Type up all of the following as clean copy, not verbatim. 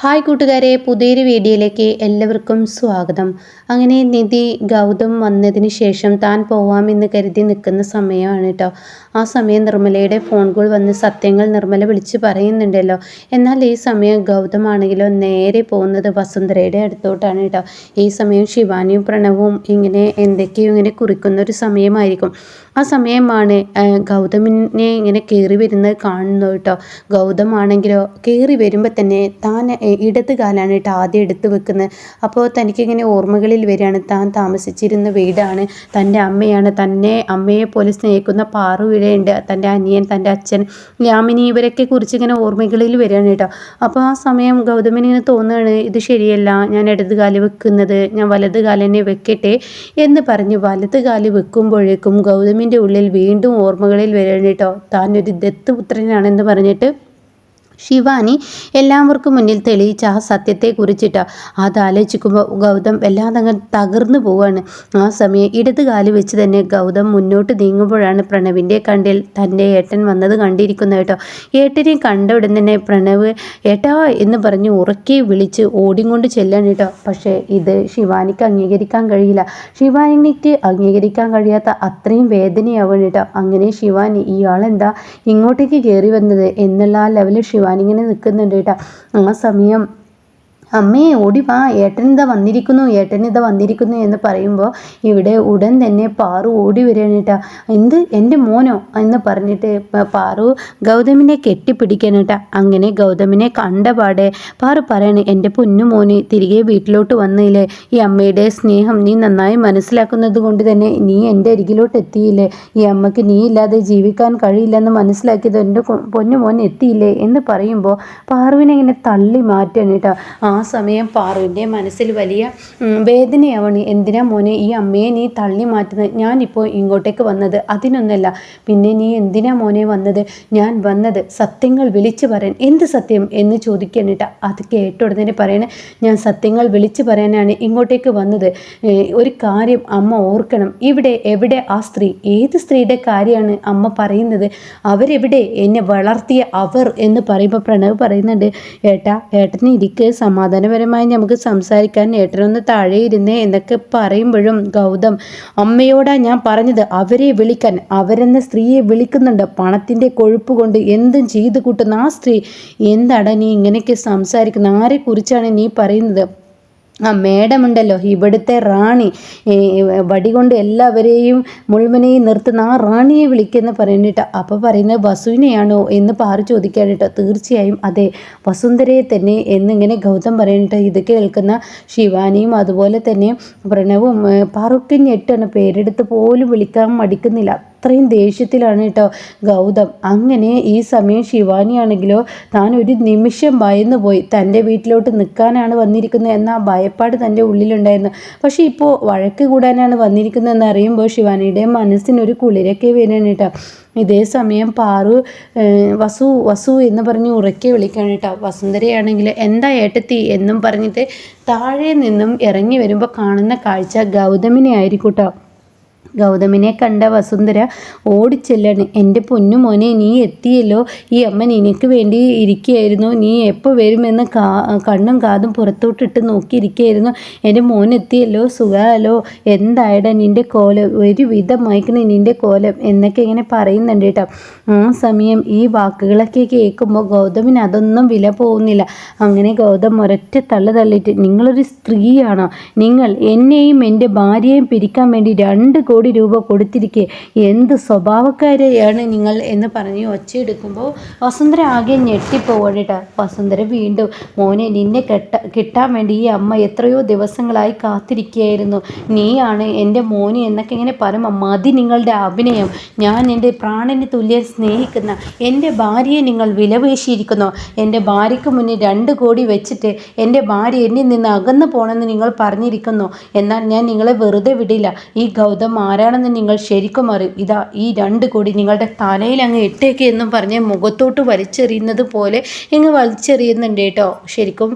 Hi കൂട്ടുകാരെ, പുതിയൊരു വീഡിയോയിലേക്ക് എല്ലാവർക്കും സ്വാഗതം. അങ്ങനെ നിധി ഗൗതം വന്നതിന് ശേഷം താൻ പോവാമെന്ന് കരുതി നിൽക്കുന്ന സമയമാണ് കേട്ടോ. ആ സമയം നിർമ്മലയുടെ ഫോൺ കോൾ വന്ന് സത്യങ്ങൾ നിർമ്മല വിളിച്ച് പറയുന്നുണ്ടല്ലോ. എന്നാൽ ഈ സമയം ഗൗതം ആണെങ്കിലോ നേരെ പോകുന്നത് വസുന്ധരയുടെ അടുത്തോട്ടാണ് കേട്ടോ. ഈ സമയം ശിവാനിയും പ്രണവും എന്തൊക്കെയോ കുറിക്കുന്ന ഒരു സമയമായിരിക്കും. ആ സമയമാണ് ഗൗതമിനെ ഇങ്ങനെ കയറി വരുന്നത് കാണുന്നു കേട്ടോ. ഗൗതം ആണെങ്കിലോ കയറി വരുമ്പോൾ തന്നെ താൻ ഇടത് കാലാണ് കേട്ടോ ആദ്യം എടുത്ത് വെക്കുന്നത്. അപ്പോൾ തനിക്കിങ്ങനെ ഓർമ്മകളിൽ വരികയാണ്, താൻ താമസിച്ചിരുന്ന വീടാണ്, തൻ്റെ അമ്മയാണ്, തന്നെ അമ്മയെ പോലെ സ്നേഹിക്കുന്ന പാറു ഇഴയുണ്ട്, തൻ്റെ അനിയൻ, തൻ്റെ അച്ഛൻ, യാമിനി, ഇവരൊക്കെ കുറിച്ച് ഇങ്ങനെ ഓർമ്മകളിൽ വരികയാണ് കേട്ടോ. അപ്പോൾ ആ സമയം ഗൗതമിന് ഇങ്ങനെ തോന്നുകയാണ്, ഇത് ശരിയല്ല, ഞാൻ ഇടത് കാല് വെക്കുന്നത്, ഞാൻ വലത് കാലിനെ വെക്കട്ടെ എന്ന് പറഞ്ഞ് വലത് കാല് വെക്കുമ്പോഴേക്കും ഗൗതമിൻ്റെ ഉള്ളിൽ വീണ്ടും ഓർമ്മകളിൽ വരികയാണ് കേട്ടോ. താൻ ഒരു ദത്തുപുത്രനാണെന്ന് പറഞ്ഞിട്ട് ശിവാനി എല്ലാവർക്കും മുന്നിൽ തെളിയിച്ച ആ സത്യത്തെക്കുറിച്ചിട്ട് അതാലോചിക്കുമ്പോൾ ഗൗതം വല്ലാതെ തകർന്നു പോവുകയാണ്. ആ സമയം ഇടത് കാല് വെച്ച് തന്നെ ഗൗതം മുന്നോട്ട് നീങ്ങുമ്പോഴാണ് പ്രണവിൻ്റെ കണ്ടിൽ തൻ്റെ ഏട്ടൻ വന്നത് കണ്ടിരിക്കുന്നത് കേട്ടോ. ഏട്ടനെ കണ്ട ഉടൻ തന്നെ പ്രണവ് ഏട്ടാ എന്ന് പറഞ്ഞ് ഉറക്കെ വിളിച്ച് ഓടിക്കൊണ്ട് ചെല്ലാൻ കേട്ടോ. പക്ഷേ ഇത് ശിവാനിക്ക് അംഗീകരിക്കാൻ കഴിയില്ല. ശിവാനിക്ക് അംഗീകരിക്കാൻ കഴിയാത്ത അത്രയും വേദനയാവണം കേട്ടോ. അങ്ങനെ ശിവാനി ഇയാളെന്താ ഇങ്ങോട്ടേക്ക് കയറി വന്നത് എന്നുള്ള ആ ലെവലിൽ ശിവാനിങ്ങനെ നിൽക്കുന്നുണ്ട് കേട്ടോ. ആ സമയം അമ്മേ ഓടി വാ, ഏട്ടനിതാ വന്നിരിക്കുന്നു എന്ന് പറയുമ്പോൾ ഇവിടെ ഉടൻ തന്നെ പാറു ഓടി വരികയാണ് കേട്ടോ. എന്ത് എൻ്റെ മോനോ എന്ന് പറഞ്ഞിട്ട് പാറു ഗൗതമിനെ കെട്ടിപ്പിടിക്കാൻ കേട്ടോ. അങ്ങനെ ഗൗതമിനെ കണ്ടപാടെ പാറു പറയണേ, എൻ്റെ പൊന്നു മോന് തിരികെ വീട്ടിലോട്ട് വന്നില്ലേ, ഈ അമ്മയുടെ സ്നേഹം നീ നന്നായി മനസ്സിലാക്കുന്നത് കൊണ്ട് തന്നെ നീ എൻ്റെ അരികിലോട്ട് എത്തിയില്ലേ, ഈ അമ്മയ്ക്ക് നീ ഇല്ലാതെ ജീവിക്കാൻ കഴിയില്ലെന്ന് മനസ്സിലാക്കിയത് എൻ്റെ പൊന്നു മോൻ എത്തിയില്ലേ എന്ന് പറയുമ്പോൾ പാറുവിനെ ഇങ്ങനെ തള്ളി മാറ്റാണ് കേട്ടോ. ആ സമയം പാറുവിൻ്റെ മനസ്സിൽ വലിയ വേദനയാവണം. എന്തിനാ മോനെ ഈ അമ്മയെ നീ തള്ളി മാറ്റുന്നത്, ഞാനിപ്പോൾ ഇങ്ങോട്ടേക്ക് വന്നത് അതിനൊന്നല്ല, പിന്നെ നീ എന്തിനാ മോനെ വന്നത്, ഞാൻ വന്നത് സത്യങ്ങൾ വിളിച്ചു പറയാൻ. എന്ത് സത്യം എന്ന് ചോദിക്കാനിട്ട അത് കേട്ട ഉടനെ പറയണേ, ഞാൻ സത്യങ്ങൾ വിളിച്ചു പറയാനാണ് ഇങ്ങോട്ടേക്ക് വന്നത്. ഒരു കാര്യം അമ്മ ഓർക്കണം, എവിടെ ആ സ്ത്രീ, ഏത് സ്ത്രീയുടെ കാര്യമാണ് അമ്മ പറയുന്നത്, അവരെവിടെ, എന്നെ വളർത്തിയ അവർ എന്ന് പറയുമ്പോൾ പ്രണവ് പറയുന്നുണ്ട്, ഏട്ടന് ഇരിക്ക്, സമാധാനപരമായി നമുക്ക് സംസാരിക്കാൻ, ഏട്ടനൊന്ന് താഴെ ഇരുന്നേ എന്നൊക്കെ പറയുമ്പോഴും ഗൗതം അമ്മയോടാ ഞാൻ പറഞ്ഞത് അവരെ വിളിക്കാൻ, അവരെന്ന സ്ത്രീയെ വിളിക്കുന്നുണ്ട്, പണത്തിൻ്റെ കൊഴുപ്പ് കൊണ്ട് എന്തും ചെയ്തു കൂട്ടുന്ന ആ സ്ത്രീ, എന്താണ് നീ ഇങ്ങനെയൊക്കെ സംസാരിക്കുന്നത്, ആരെക്കുറിച്ചാണ് നീ പറയുന്നത്, ആ മേഡമുണ്ടല്ലോ ഇവിടുത്തെ റാണി, വടി കൊണ്ട് എല്ലാവരെയും മുഴുവനെയും നിർത്തുന്ന ആ റാണിയെ വിളിക്കുന്ന പറയുന്നിട്ട്. അപ്പോൾ പറയുന്നത് വസുവിനെയാണോ എന്ന് പാറു ചോദിക്കാനിട്ടോ. തീർച്ചയായും അതെ, വസുന്ധരയെ തന്നെ എന്നിങ്ങനെ ഗൗതം പറയുന്നിട്ട്. ഇത് കേൾക്കുന്ന ശിവാനിയും അതുപോലെ തന്നെ പ്രണവും പാറുക്ക് ഞെട്ടാണ്, പേരെടുത്ത് പോലും വിളിക്കാൻ മടിക്കുന്നില്ല, അത്രയും ദേഷ്യത്തിലാണ് കേട്ടോ ഗൗതം. അങ്ങനെ ഈ സമയം ശിവാനിയാണെങ്കിലോ താൻ ഒരു നിമിഷം ഭയന്നു പോയി, തൻ്റെ വീട്ടിലോട്ട് നിൽക്കാനാണ് വന്നിരിക്കുന്നത് എന്ന ഭയപ്പാട് തൻ്റെ ഉള്ളിലുണ്ടായിരുന്നു. പക്ഷേ ഇപ്പോൾ വഴക്ക് കൂടാനാണ് വന്നിരിക്കുന്നതെന്ന് അറിയുമ്പോൾ ശിവാനിയുടെ മനസ്സിനൊരു കുളിരൊക്കെ വരികയാണ് കേട്ടോ. ഇതേ സമയം പാറു വസു എന്ന് പറഞ്ഞ് ഉറക്കെ വിളിക്കുകയാണ് കേട്ടോ. വസുന്ധരയാണെങ്കിൽ എന്താ ഏട്ടത്തി എന്നും പറഞ്ഞിട്ട് താഴെ നിന്നും ഇറങ്ങി വരുമ്പോൾ കാണുന്ന കാഴ്ച ഗൗതമിനെ ആയിരിക്കും കേട്ടോ. ഗൗതമിനെ കണ്ട വസുന്ധര ഓടിച്ചെല്ലാണ്, എൻ്റെ പൊന്നു മോനെ നീ എത്തിയല്ലോ, ഈ അമ്മ നിനക്ക് വേണ്ടി ഇരിക്കുകയായിരുന്നു, നീ എപ്പോൾ വരുമെന്ന് കണ്ണും കാതും പുറത്തോട്ടിട്ട് നോക്കിയിരിക്കുകയായിരുന്നു, എൻ്റെ മോൻ എത്തിയല്ലോ, സുഖാലോ, എന്തായടാ നിൻ്റെ കോലം, ഒരു വിധമായിക്കണേ നിൻ്റെ കോലം എന്നൊക്കെ ഇങ്ങനെ പറയുന്നുണ്ട് കേട്ടോ. ആ സമയം ഈ വാക്കുകളൊക്കെ കേൾക്കുമ്പോൾ ഗൗതമിന് അതൊന്നും വില പോകുന്നില്ല. അങ്ങനെ ഗൗതം ഒരൊറ്റ തള്ളിയിട്ട്, നിങ്ങളൊരു സ്ത്രീയാണോ, നിങ്ങൾ എന്നെയും എൻ്റെ ഭാര്യയെയും പിരിക്കാൻ വേണ്ടി 2 കോടി രൂപ കൊടുത്തിരിക്കെ, എന്ത് സ്വഭാവക്കാരെയാണ് നിങ്ങൾ എന്ന് പറഞ്ഞ് ഒച്ചയെടുക്കുമ്പോൾ വസുന്ധര ആകെ ഞെട്ടിപ്പോവാണിട്ടാ. വസുന്ധര വീണ്ടും, മോനെ നിന്നെ കിട്ടാൻ വേണ്ടി ഈ അമ്മ എത്രയോ ദിവസങ്ങളായി കാത്തിരിക്കുകയായിരുന്നു, നീയാണ് എൻ്റെ മോനെ എന്നൊക്കെ ഇങ്ങനെ പറയുമ്പോൾ മതി നിങ്ങളുടെ അഭിനയം, ഞാൻ എൻ്റെ പ്രാണന് തുല്യം സ്നേഹിക്കുന്ന എൻ്റെ ഭാര്യയെ നിങ്ങൾ വിലപേശിയിരിക്കുന്നു, എൻ്റെ ഭാര്യയ്ക്ക് മുന്നിൽ 2 കോടി വെച്ചിട്ട് എൻ്റെ ഭാര്യ എന്നിൽ നിന്ന് അകന്നു പോകണമെന്ന് നിങ്ങൾ പറഞ്ഞിരിക്കുന്നു, എന്നാൽ ഞാൻ നിങ്ങളെ വെറുതെ വിടില്ല, ഈ ഗൗതം ആരാണെന്ന് നിങ്ങൾ ശരിക്കും അറിയും, ഇതാ ഈ 2 കോടി നിങ്ങളുടെ തലയിൽ അങ്ങ് ഇട്ടേക്ക് എന്നും പറഞ്ഞ് മുഖത്തോട്ട് വലിച്ചെറിയുന്നത് പോലെ ഇങ്ങ് വലിച്ചെറിയുന്നുണ്ട് കേട്ടോ. ശരിക്കും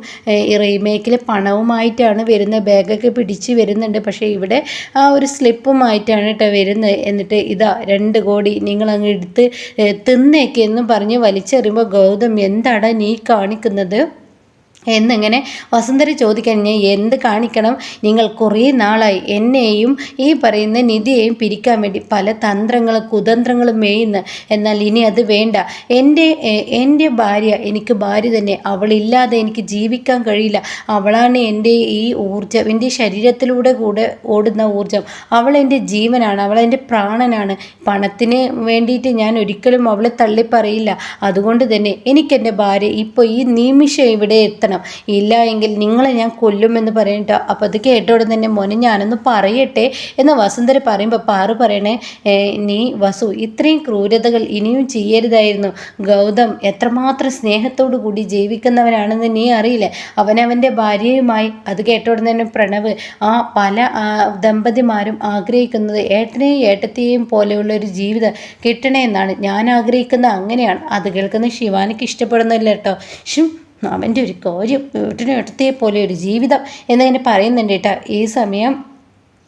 ഈ റീമേക്കിൽ പണവുമായിട്ടാണ് വരുന്നത്, ബാഗൊക്കെ പിടിച്ച് വരുന്നുണ്ട്, പക്ഷേ ഇവിടെ ആ ഒരു സ്ലിപ്പുമായിട്ടാണ് കേട്ടോ വരുന്നത്. എന്നിട്ട് ഇതാ 2 കോടി നിങ്ങളങ്ങ് എടുത്ത് തിന്നേക്ക് എന്നും പറഞ്ഞ് വലിച്ചെറിയുമ്പോൾ ഗൗതം എന്താടാ നീ കാണിക്കുന്നത്, എന്നിങ്ങനെ വസുന്ധര ചോദിക്കാൻ ഞാൻ എന്ത് കാണിക്കണം? നിങ്ങൾ കുറേ നാളായി എന്നെയും ഈ പറയുന്ന നിധിയെയും പിരിക്കാൻ വേണ്ടി പല തന്ത്രങ്ങളും കുതന്ത്രങ്ങളും മേയുന്നു. എന്നാൽ ഇനി അത് വേണ്ട. എൻ്റെ ഭാര്യ എനിക്ക് ഭാര്യ തന്നെ. അവളില്ലാതെ എനിക്ക് ജീവിക്കാൻ കഴിയില്ല. അവളാണ് എൻ്റെ ഈ ഊർജ്ജം, എൻ്റെ ശരീരത്തിലൂടെ കൂടെ ഓടുന്ന ഊർജ്ജം. അവൾ എൻ്റെ ജീവനാണ്, അവൾ എൻ്റെ പ്രാണനാണ്. പണത്തിന് വേണ്ടിയിട്ട് ഞാൻ ഒരിക്കലും അവളെ തള്ളിപ്പറയില്ല. അതുകൊണ്ട് തന്നെ എനിക്കെൻ്റെ ഭാര്യ ഇപ്പോൾ ഈ നിമിഷം ഇവിടെ എത്തണം. ഇല്ല എങ്കിൽ നിങ്ങളെ ഞാൻ കൊല്ലുമെന്ന് പറയട്ടോ. അപ്പോൾ അത് കേട്ടോടെ തന്നെ മോനെ ഞാനൊന്ന് പറയട്ടെ എന്ന് വസുന്ധര പറയുമ്പോൾ പാറു പറയണേ, നീ വസു ഇത്രയും ക്രൂരതകൾ ഇനിയും ചെയ്യരുതായിരുന്നു. ഗൗതം എത്രമാത്രം സ്നേഹത്തോടു കൂടി ജീവിക്കുന്നവനാണെന്ന് നീ അറിയില്ലേ? അവനവൻ്റെ ഭാര്യയുമായി. അത് കേട്ടോടെ തന്നെ പ്രണവ് പല ദമ്പതിമാരും ആഗ്രഹിക്കുന്നത് ഏട്ടനെയും ഏട്ടത്തെയും പോലെയുള്ള ഒരു ജീവിതം കിട്ടണേ എന്നാണ്. ഞാൻ ആഗ്രഹിക്കുന്നത് അങ്ങനെയാണ്. അത് കേൾക്കുന്ന ശിവാനിക്ക് ഇഷ്ടപ്പെടുന്നില്ല കേട്ടോ. അവൻ്റെ ഒരു കാര്യം ഏട്ടനും ഏട്ടത്തെ പോലെ ഒരു ജീവിതം എന്നിങ്ങനെ പറയുന്നുണ്ട് കേട്ടോ. ഈ സമയം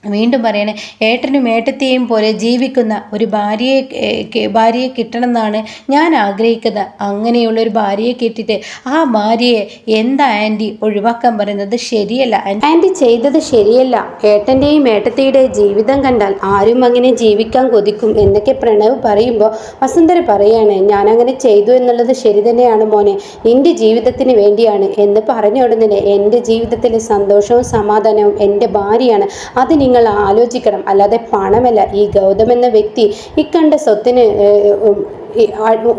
വീണ്ടും പറയണേ, ഏട്ടനും ഏട്ടത്തെയും പോലെ ജീവിക്കുന്ന ഒരു ഭാര്യയെ കിട്ടണമെന്നാണ് ഞാൻ ആഗ്രഹിക്കുന്നത്. അങ്ങനെയുള്ളൊരു ഭാര്യയെ കിട്ടിയിട്ട് ആ ഭാര്യയെ എന്താ ആൻറ്റി ഒഴിവാക്കാൻ പറയുന്നത്? ശരിയല്ല ആൻറ്റി, ചെയ്തത് ശരിയല്ല. ഏട്ടൻ്റെയും ഏട്ടത്തിയുടെയും ജീവിതം കണ്ടാൽ ആരും അങ്ങനെ ജീവിക്കാൻ കൊതിക്കും എന്നൊക്കെ പ്രണവ് പറയുമ്പോൾ വസുന്ധര പറയാണ്, ഞാനങ്ങനെ ചെയ്തു എന്നുള്ളത് ശരി തന്നെയാണ് മോനെ, നിൻ്റെ ജീവിതത്തിന് വേണ്ടിയാണ് എന്ന് പറഞ്ഞ ഉടനെ എൻ്റെ ജീവിതത്തിലെ സന്തോഷവും സമാധാനവും എൻ്റെ ഭാര്യയാണ്. അത് നിങ്ങൾ ആലോചിക്കണം. അല്ലാതെ പണമല്ല. ഈ ഗൗതം എന്ന വ്യക്തി ഇക്കണ്ട സ്വത്തിന്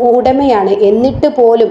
ഉടമയാണ്. എന്നിട്ട് പോലും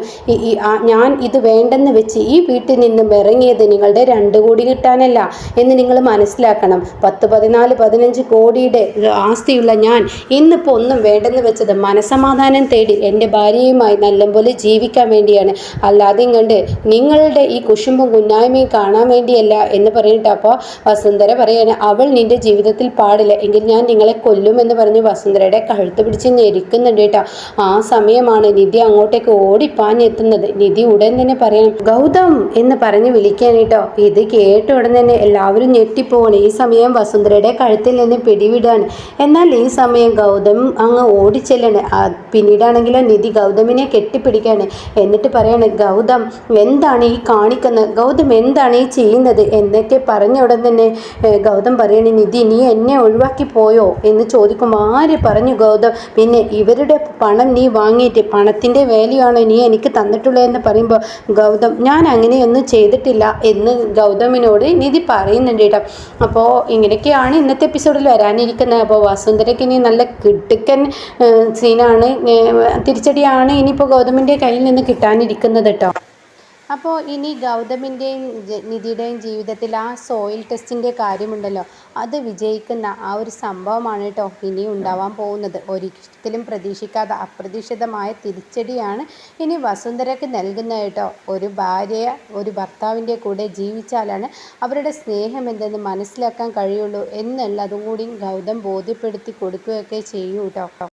ഞാൻ ഇത് വേണ്ടെന്ന് വെച്ച് ഈ വീട്ടിൽ നിന്നും ഇറങ്ങിയത് നിങ്ങളുടെ 2 കോടി കിട്ടാനല്ല എന്ന് നിങ്ങൾ മനസ്സിലാക്കണം. 10-14-15 കോടിയുടെ ആസ്തിയുള്ള ഞാൻ ഇന്നിപ്പോൾ ഒന്നും വേണ്ടെന്ന് വെച്ചത് മനസമാധാനം തേടി എൻ്റെ ഭാര്യയുമായി നല്ലപോലെ ജീവിക്കാൻ വേണ്ടിയാണ്. അല്ലാതെ ഇങ്ങണ്ട് നിങ്ങളുടെ ഈ കുശുമ്പും കുന്നായ്മയും കാണാൻ വേണ്ടിയല്ല എന്ന് പറഞ്ഞിട്ട് അപ്പോൾ വസുന്ധര പറയാണ്, അവൾ നിൻ്റെ ജീവിതത്തിൽ പാടില്ല എങ്കിൽ ഞാൻ നിങ്ങളെ കൊല്ലുമെന്ന് പറഞ്ഞ് വസുന്ധരയുടെ കഴുത്ത് പിടിച്ച് ഞെരിക്കുന്നുണ്ട് കേട്ടോ. ആ സമയമാണ് നിധി അങ്ങോട്ടേക്ക് ഓടിപ്പാഞ്ഞെത്തുന്നത്. നിധി ഉടൻ തന്നെ പറയണം, ഗൗതം എന്ന് പറഞ്ഞ് വിളിക്കാൻ കേട്ടോ. ഇത് കേട്ട ഉടൻ തന്നെ എല്ലാവരും ഞെട്ടിപ്പോവാണ്. ഈ സമയം വസുന്ധരയുടെ കഴുത്തിൽ നിന്ന് പിടിവിടാണ്. എന്നാൽ ഈ സമയം ഗൗതം അങ്ങ് ഓടിച്ചെല്ലാണ്. പിന്നീടാണെങ്കിലോ നിധി ഗൗതമിനെ കെട്ടിപ്പിടിക്കാണ്. എന്നിട്ട് പറയാണ്, ഗൗതം എന്താണ് ഈ കാണിക്കുന്നത്? ഗൗതം എന്താണ് ഈ ചെയ്യുന്നത് എന്നൊക്കെ പറഞ്ഞ ഉടൻ തന്നെ ഗൗതം പറയണേ, നിധി നീ എന്നെ ഒഴിവാക്കി പോയോ എന്ന് ചോദിക്കുമ്പോൾ ആര് പറഞ്ഞു ഗൗതം? പിന്നെ ഇവരുടെ പണം നീ വാങ്ങിയിട്ട് പണത്തിൻ്റെ വാല്യൂ നീ എനിക്ക് തന്നിട്ടുള്ളതെന്ന് പറയുമ്പോൾ ഗൗതം ഞാൻ അങ്ങനെയൊന്നും ചെയ്തിട്ടില്ല എന്ന് ഗൗതമിനോട് നിധി പറയുന്നുണ്ട് കേട്ടോ. അപ്പോൾ ഇങ്ങനെയൊക്കെയാണ് ഇന്നത്തെ എപ്പിസോഡിൽ വരാനിരിക്കുന്നത്. അപ്പോൾ വസുന്ധരയ്ക്ക് ഇനി നല്ല കിടുക്കൻ സീനാണ്, തിരിച്ചടിയാണ് ഇനിയിപ്പോൾ ഗൗതമിൻ്റെ കയ്യിൽ നിന്ന് കിട്ടാനിരിക്കുന്നത് കേട്ടോ. അപ്പോൾ ഇനി ഗൗതമിൻ്റെയും നിധിയുടെയും ജീവിതത്തിൽ ആ സോയിൽ ടെസ്റ്റിൻ്റെ കാര്യമുണ്ടല്ലോ, അത് വിജയിക്കുന്ന ആ ഒരു സംഭവമാണ് കേട്ടോ ഇനി ഉണ്ടാവാൻ പോകുന്നത്. ഒരിക്കലും പ്രതീക്ഷിക്കാതെ അപ്രതീക്ഷിതമായ തിരിച്ചടിയാണ് ഇനി വസുന്ധരയ്ക്ക് നൽകുന്നത് കേട്ടോ. ഒരു ഭാര്യ ഒരു ഭർത്താവിൻ്റെ കൂടെ ജീവിച്ചാലാണ് അവരുടെ സ്നേഹം എന്തെന്ന് മനസ്സിലാക്കാൻ കഴിയുള്ളൂ എന്നുള്ളതും കൂടി ഗൗതം ബോധ്യപ്പെടുത്തി കൊടുക്കുകയൊക്കെ ചെയ്യൂ കേട്ടോ.